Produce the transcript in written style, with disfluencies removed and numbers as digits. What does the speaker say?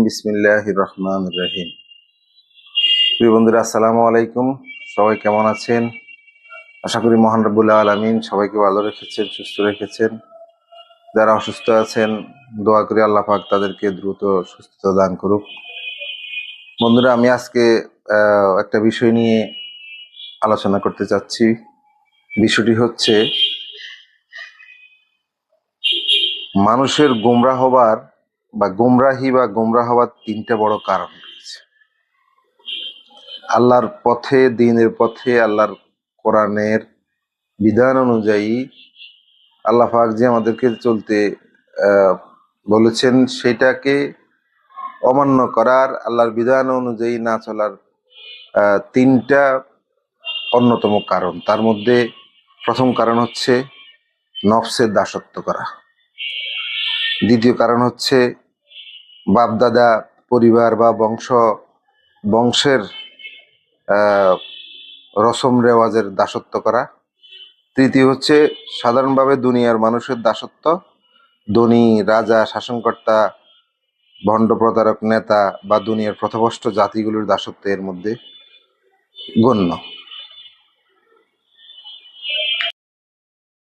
বিসমিল্লাহির রহমানির রহিম। প্রিয় বন্ধুরা, আসসালামু আলাইকুম। সবাই কেমন আছেন? আশা করি মহান রব্বুল আলামিন সবাইকে ভালো রেখেছেন, সুস্থ রেখেছেন। যারা অসুস্থ আছেন, দোয়া করি আল্লাহ পাক তাদেরকে দ্রুত সুস্থতা দান করুক। বন্ধুরা, আমি আজকে একটা বিষয় নিয়ে আলোচনা করতে চাচ্ছি। বিষয়টি হচ্ছে মানুষের গোমরাহ হবার বা গোমরাহ হবার তিনটা বড় কারণ রয়েছে। আল্লাহর পথে, দ্বীনের পথে, আল্লাহর কোরআনের বিধান অনুযায়ী আল্লাহ পাক যে আমাদেরকে চলতে বলেছেন, সেটাকে অমান্য করার, আল্লাহর বিধান অনুযায়ী না চলার তিনটা অন্যতম কারণ। তার মধ্যে প্রথম কারণ হচ্ছে নফসের দাসত্ব করা। দ্বিতীয় কারণ হচ্ছে বাপদাদা, পরিবার বা বংশের রসম রেওয়াজের দাসত্ব করা। তৃতীয় হচ্ছে সাধারণভাবে দুনিয়ার মানুষের দাসত্ব, ধনী, রাজা, শাসনকর্তা, ভণ্ড, প্রতারক, নেতা বা দুনিয়ার পথভ্রষ্ট জাতিগুলোর দাসত্ব এর মধ্যে গণ্য।